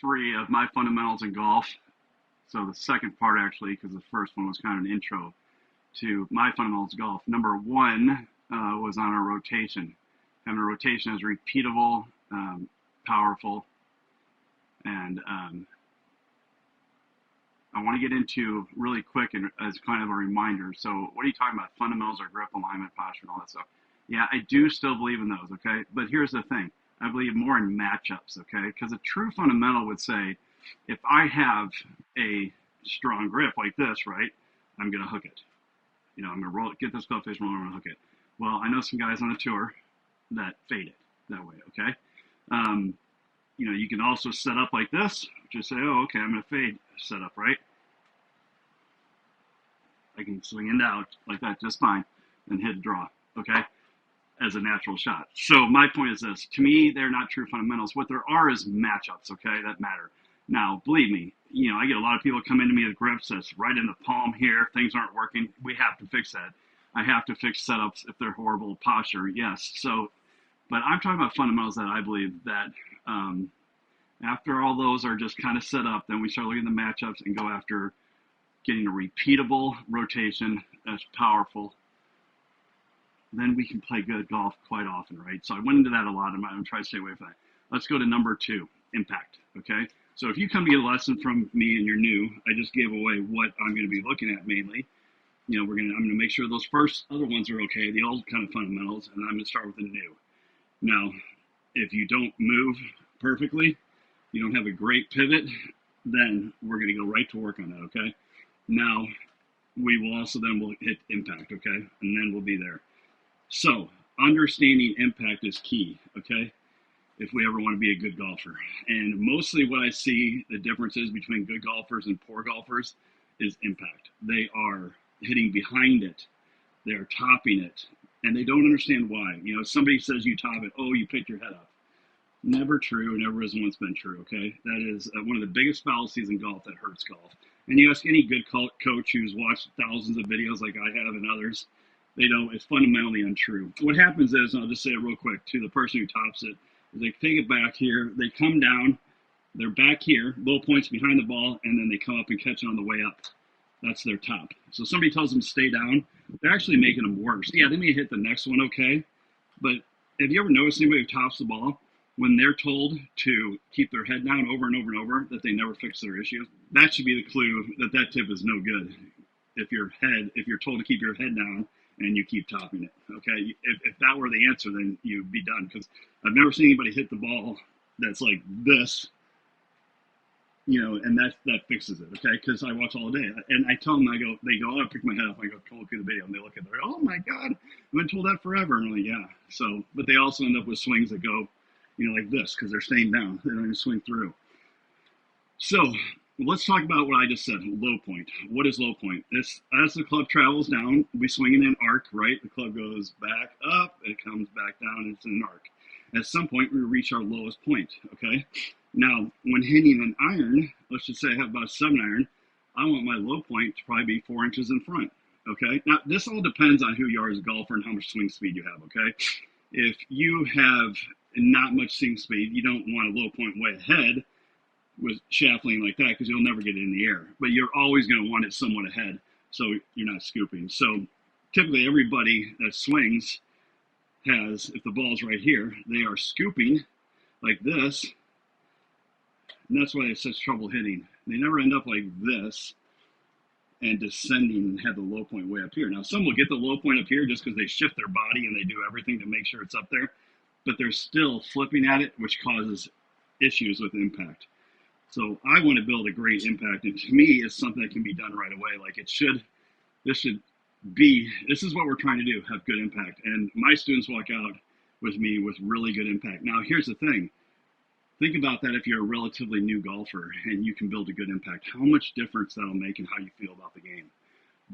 3 of my fundamentals in golf. So the second part, actually, because the first one was kind of an intro to my fundamentals of golf. Number 1 was on our rotation. Having a rotation is repeatable, powerful, and I want to get into really quick and as kind of a reminder. So what are you talking about? Fundamentals are grip, alignment, posture, and all that stuff. Yeah, I do still believe in those, okay? But here's the thing. I believe more in matchups, okay? Because a true fundamental would say, if I have a strong grip like this, right, I'm going to hook it. You know, I'm going to roll it, get this club face roller, I'm going to hook it. Well, I know some guys on the tour that fade it that way, okay? You know, you can also set up like this, just say, oh, okay, I'm going to fade set up, right? I can swing it out like that just fine and hit a draw, okay, as a natural shot. So my point is this. To me, they're not true fundamentals. What there are is matchups, okay, that matter. Now, believe me, you know, I get a lot of people come into me with grips that's right in the palm here. Things aren't working. We have to fix that. I have to fix setups if they're horrible posture, yes. So, but I'm talking about fundamentals that I believe that after all those are just kind of set up, then we start looking at the matchups and go after getting a repeatable rotation that's powerful. Then we can play good golf quite often, right? So I went into that a lot. I'm going to try to stay away from that. Let's go to number 2, impact, okay? So if you come to get a lesson from me and you're new, I just gave away what I'm going to be looking at mainly. You know, I'm going to make sure those first other ones are okay, the old kind of fundamentals, and I'm going to start with the new. Now, if you don't move perfectly, you don't have a great pivot, then we're going to go right to work on that, okay? Now, we will also then we'll hit impact, okay? And then we'll be there. So, understanding impact is key, okay? If we ever want to be a good golfer. And mostly what I see the differences between good golfers and poor golfers is impact. They are hitting behind it. They're topping it. And they don't understand why. You know, somebody says you top it, oh, you picked your head up. Never true, never has once been true, okay? That is one of the biggest fallacies in golf that hurts golf. And you ask any good coach who's watched thousands of videos like I have and others, they know it's fundamentally untrue. What happens is, and I'll just say it real quick, to the person who tops it, is they take it back here, they come down, they're back here, low points behind the ball, and then they come up and catch it on the way up. That's their top. So somebody tells them to stay down, they're actually making them worse. Yeah, they may hit the next one okay, but have you ever noticed anybody who tops the ball, when they're told to keep their head down over and over and over, that they never fix their issues? That should be the clue that that tip is no good. If you're told to keep your head down and you keep topping it, okay? If that were the answer, then you'd be done. Because I've never seen anybody hit the ball that's like this, you know, and that fixes it, okay? Because I watch all day, and I tell them, they go, oh, I pick my head up, I go look through the video, and they look at it, oh my God, I've been told that forever, and I'm like, yeah. So, but they also end up with swings that go, you know, like this, because they're staying down. They don't even swing through. So let's talk about what I just said, low point. What is low point? This, as the club travels down, we swing in an arc, right? The club goes back up, it comes back down, it's an arc. At some point, we reach our lowest point, okay? Now, when hitting an iron, let's just say I have about a 7-iron, I want my low point to probably be 4 inches in front, okay? Now, this all depends on who you are as a golfer and how much swing speed you have, okay? If you have not much swing speed, you don't want a low point way ahead with shaft lean like that, because you'll never get it in the air. But you're always going to want it somewhat ahead, so you're not scooping. So typically everybody that swings has, if the ball's right here, they are scooping like this, and that's why they have such trouble hitting. They never end up like this and descending and have the low point way up here. Now, some will get the low point up here just because they shift their body and they do everything to make sure it's up there, but they're still flipping at it, which causes issues with impact. So I want to build a great impact, and to me, it's something that can be done right away. Like this is what we're trying to do, have good impact. And my students walk out with me with really good impact. Now, here's the thing. Think about that if you're a relatively new golfer and you can build a good impact, how much difference that'll make in how you feel about the game.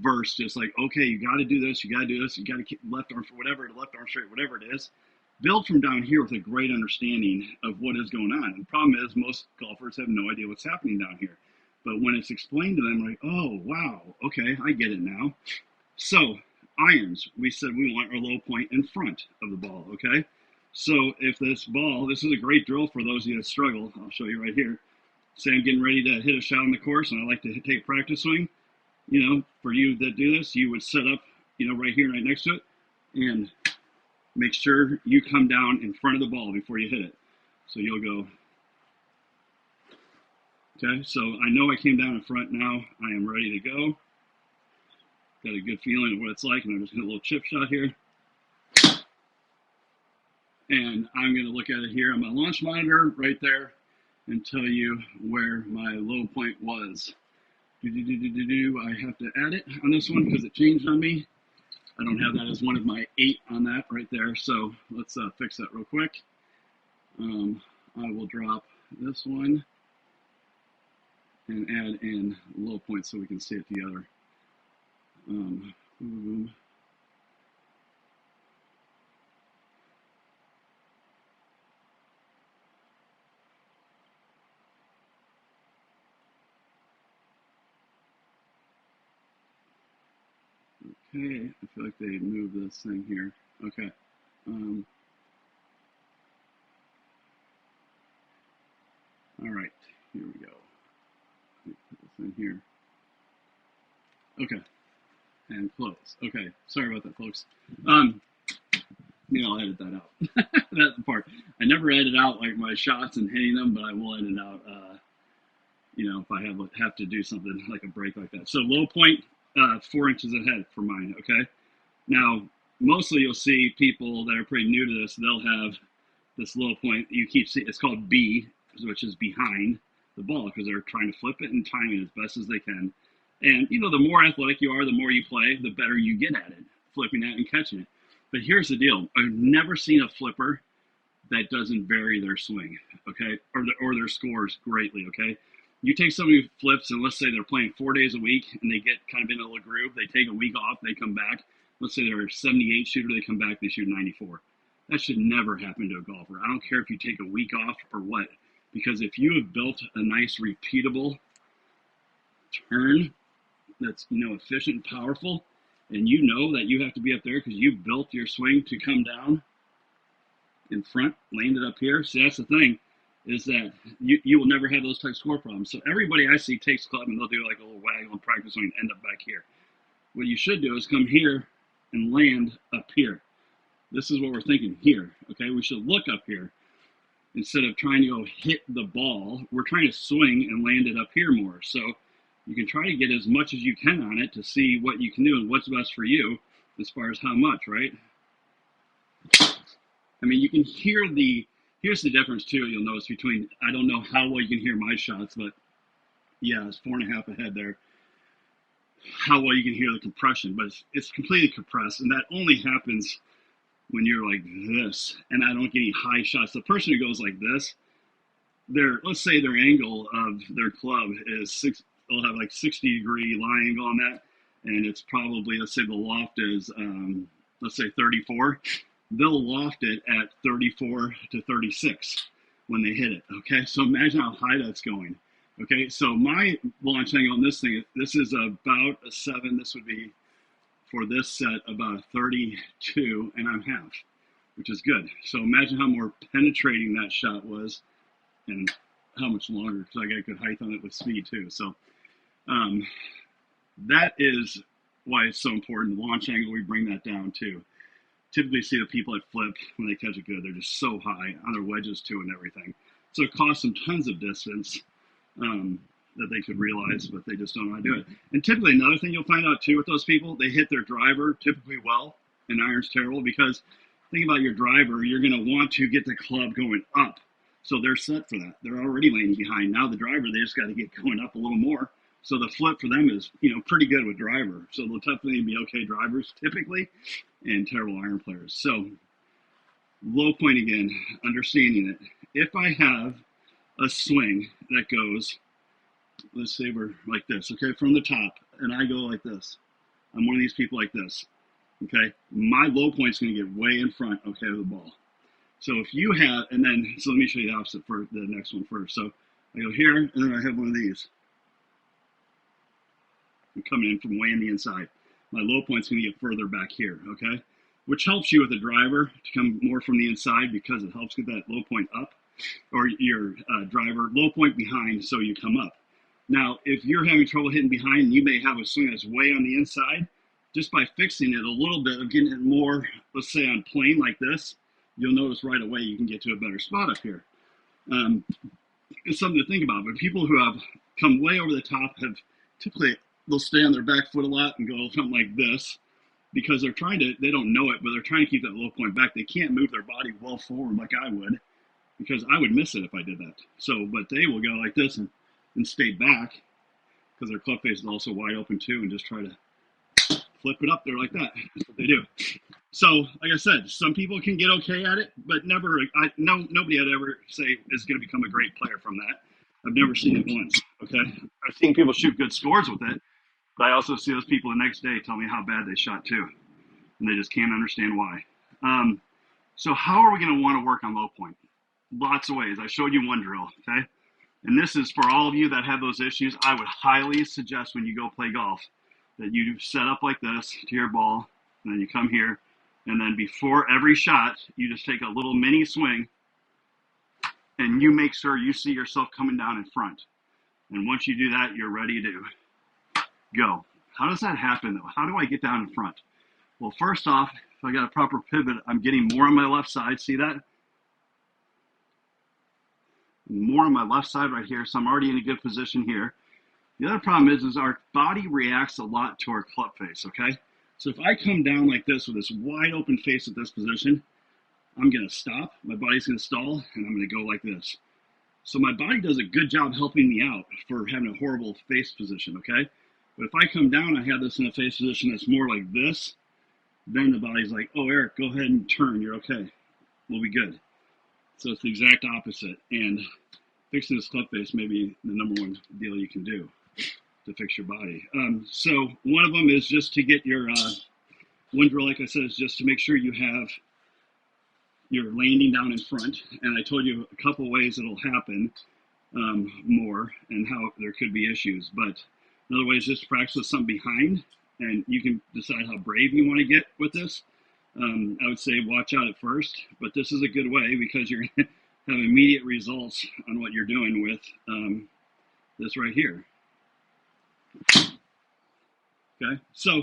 Versus just like, okay, you got to do this, you got to do this, you got to keep left arm for whatever, left arm straight, whatever it is. Build from down here with a great understanding of what is going on. And the problem is most golfers have no idea what's happening down here. But when it's explained to them, like, oh, wow, okay, I get it now. So irons, we said we want our low point in front of the ball, okay? So if this ball, this is a great drill for those of you that struggle. I'll show you right here. say I'm getting ready to hit a shot on the course and I like to take a practice swing, you know, for you that do this, you would set up, you know, right here, right next to it, and make sure you come down in front of the ball before you hit it. So you'll go, okay, so I know I came down in front now. I am ready to go. Got a good feeling of what it's like, and I'm just going to hit a little chip shot here. And I'm going to look at it here on my launch monitor right there and tell you where my low point was. I have to add it on this one because it changed on me. I don't have that as one of my 8 on that right there. So let's fix that real quick. I will drop this one and add in low point so we can see it together. Okay, I feel like they moved this thing here. Okay. All right, here we go. Let me put this in here. Okay, and close. Okay, sorry about that, folks. Maybe I'll edit that out. That part. I never edit out like my shots and hitting them, but I will edit out, you know, if I have to do something like a break like that. So low point, 4 inches ahead for mine, okay? Now, mostly you'll see people that are pretty new to this, they'll have this low point. You keep seeing, it's called B, which is behind the ball because they're trying to flip it and time it as best as they can. And, you know, the more athletic you are, the more you play, the better you get at it, flipping it and catching it. But here's the deal. I've never seen a flipper that doesn't vary their swing, okay, or their scores greatly, okay? You take somebody who flips, and let's say they're playing 4 days a week, and they get kind of in a little groove. They take a week off, they come back. Let's say they're a 78 shooter, they come back, they shoot 94. That should never happen to a golfer. I don't care if you take a week off or what, because if you have built a nice, repeatable turn that's, you know, efficient and powerful, and you know that you have to be up there because you built your swing to come down in front, landed up here. See, that's the thing, is that you will never have those type of score problems. So everybody I see takes club and they'll do like a little waggle and practice swing and end up back here. What you should do is come here and land up here. This is what we're thinking here, okay? We should look up here. Instead of trying to go hit the ball, we're trying to swing and land it up here more. So you can try to get as much as you can on it to see what you can do and what's best for you as far as how much, right? I mean, you can hear here's the difference too, you'll notice between, I don't know how well you can hear my shots, but yeah, it's 4.5 ahead there. How well you can hear the compression, but it's completely compressed, and that only happens when you're like this, and I don't get any high shots. The person who goes like this, let's say their angle of their club is they'll have like 60-degree lie angle on that, and it's probably, let's say the loft is, let's say 34. They'll loft it at 34 to 36 when they hit it, okay? So imagine how high that's going, okay? So my launch angle on this thing, this is about a 7. This would be, for this set, about a 32.5, which is good. So imagine how more penetrating that shot was and how much longer, because I got good height on it with speed too. So that is why it's so important. The launch angle, we bring that down too. Typically see the people that flip when they catch it good, they're just so high on their wedges too and everything. So it costs them tons of distance that they could realize, but they just don't know how to do it. And typically another thing you'll find out too with those people, they hit their driver typically well and iron's terrible, because think about your driver, you're going to want to get the club going up. So they're set for that. They're already landing behind. Now the driver, they just got to get going up a little more. So the flip for them is, you know, pretty good with driver. So they'll definitely be okay drivers typically, and terrible iron players. So low point again, understanding it. If I have a swing that goes, let's say we're like this, okay, from the top, and I go like this. I'm one of these people like this, okay? My low point's going to get way in front, okay, of the ball. So if you have, and then, so let me show you the opposite for the next one first. So I go here, and then I have one of these. I'm coming in from way on the inside. My low point's going to get further back here, okay? Which helps you with the driver to come more from the inside because it helps get that low point up. or your driver, low point behind, so you come up. Now, if you're having trouble hitting behind, you may have a swing that's way on the inside. Just by fixing it a little bit of getting it more, let's say on plane like this, you'll notice right away you can get to a better spot up here. It's something to think about. But people who have come way over the top have typically, they'll stay on their back foot a lot and go something like this because they're trying to, they don't know it, but they're trying to keep that low point back. They can't move their body well forward like I would, because I would miss it if I did that. So, but they will go like this and stay back because their club face is also wide open too, and just try to flip it up there like that. That's what they do. So, like I said, some people can get okay at it, but never. Nobody I'd ever say is going to become a great player from that. I've never seen it once. Okay, I've seen people shoot good scores with it, but I also see those people the next day tell me how bad they shot too, and they just can't understand why. So, how are we going to want to work on low point? Lots of ways. I showed you one drill. Okay, and this is for all of you that have those issues. I would highly suggest when you go play golf that you set up like this to your ball, and then you come here. And then before every shot, you just take a little mini swing and you make sure you see yourself coming down in front. And once you do that, you're ready to go. How does that happen though? How do I get down in front? Well, first off, if I got a proper pivot, I'm getting more on my left side. See that? More on my left side right here. So I'm already in a good position here. The other problem is our body reacts a lot to our club face, okay? So if I come down like this with this wide open face at this position, I'm going to stop, my body's going to stall, and I'm going to go like this. So my body does a good job helping me out for having a horrible face position, okay? But if I come down, I have this in a face position that's more like this, then the body's like, oh, Eric, go ahead and turn, you're okay. We'll be good. So it's the exact opposite. And fixing this club face may be the number one deal you can do to fix your body. So one of them is just to get your, one drill, like I said, is just to make sure you have your landing down in front. And I told you a couple ways it'll happen more and how there could be issues. But another way is just to practice with something behind, and you can decide how brave you want to get with this. I would say watch out at first, but this is a good way because you're going to have immediate results on what you're doing with this right here. Okay, so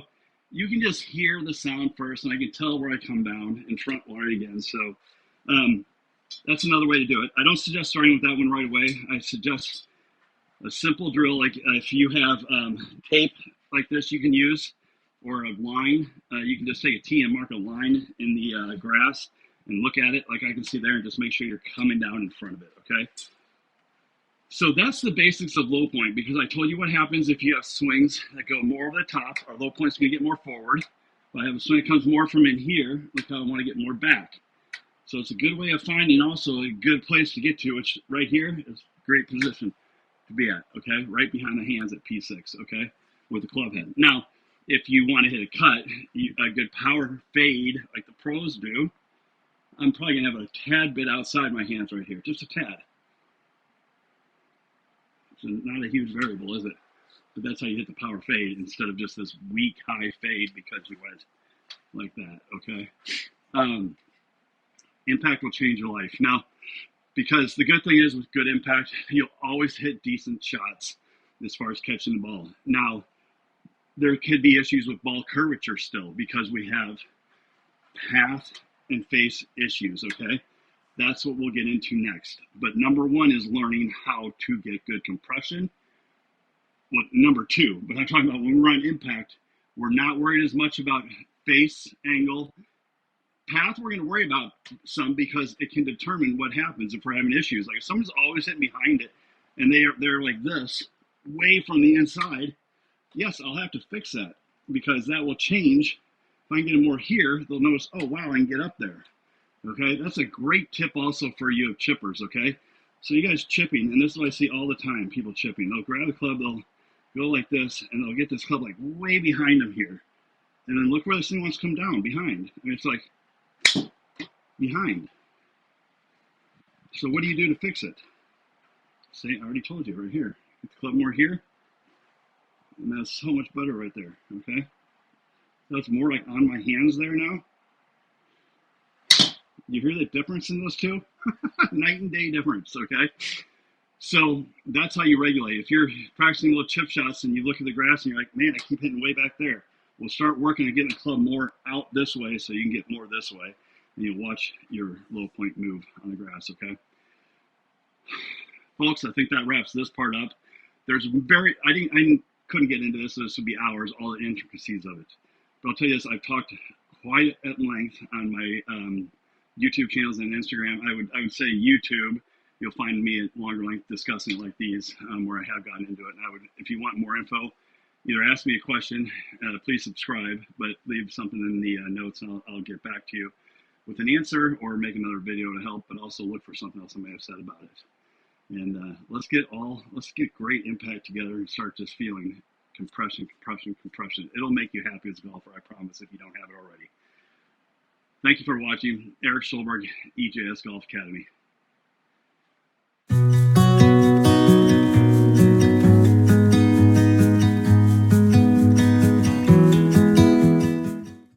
you can just hear the sound first, and I can tell where I come down in front line again. So that's another way to do it. I don't suggest starting with that one right away. I suggest a simple drill, like if you have tape like this you can use, or a line. You can just take a tee and mark a line in the grass and look at it like I can see there, and just make sure you're coming down in front of it, okay? So that's the basics of low point, because I told you what happens if you have swings that go more over the top. Our low point's going to get more forward. If I have a swing that comes more from in here, look how I want to get more back. So it's a good way of finding also a good place to get to, which right here is a great position to be at, okay? Right behind the hands at P6, okay? With the club head. Now, if you want to hit a cut, a good power fade like the pros do, I'm probably going to have a tad bit outside my hands right here, just a tad. So not a huge variable, is it? But that's how you hit the power fade instead of just this weak high fade because you went like that, okay? Impact will change your life. Now, because the good thing is with good impact, you'll always hit decent shots as far as catching the ball. Now, there could be issues with ball curvature still because we have path and face issues, okay? That's what we'll get into next. But number one is learning how to get good compression. Well, number two, but I'm talking about when we run impact, we're not worried as much about face angle. Path, we're going to worry about some because it can determine what happens if we're having issues. Like if someone's always hitting behind it and they're like this, way from the inside, yes, I'll have to fix that because that will change. If I can get them more here, they'll notice, oh, wow, I can get up there. Okay, that's a great tip also for you chippers, okay? So you guys chipping, and this is what I see all the time, people chipping. They'll grab the club, they'll go like this, and they'll get this club like way behind them here. And then look where this thing wants to come down, behind. And it's like, behind. So what do you do to fix it? See, I already told you right here. Get the club more here. And that's so much better right there, okay? So it's more like on my hands there now. You hear the difference in those two? Night and day difference, okay? So that's how you regulate. If you're practicing little chip shots and you look at the grass and you're like, man, I keep hitting way back there. We'll start working on getting the club more out this way so you can get more this way. And you'll watch your low point move on the grass, okay? Folks, I think that wraps this part up. There's I couldn't get into this. So this would be hours, all the intricacies of it. But I'll tell you this, I've talked quite at length on my YouTube channels and Instagram. I would say YouTube, you'll find me at longer length discussing like these, where I have gotten into it. And if you want more info, either ask me a question, please subscribe, but leave something in the notes and I'll get back to you with an answer or make another video to help, but also look for something else I may have said about it. And let's get great impact together and start just feeling compression. It'll make you happy as a golfer, I promise, if you don't have it already. Thank you for watching. Eric Solberg, EJS Golf Academy.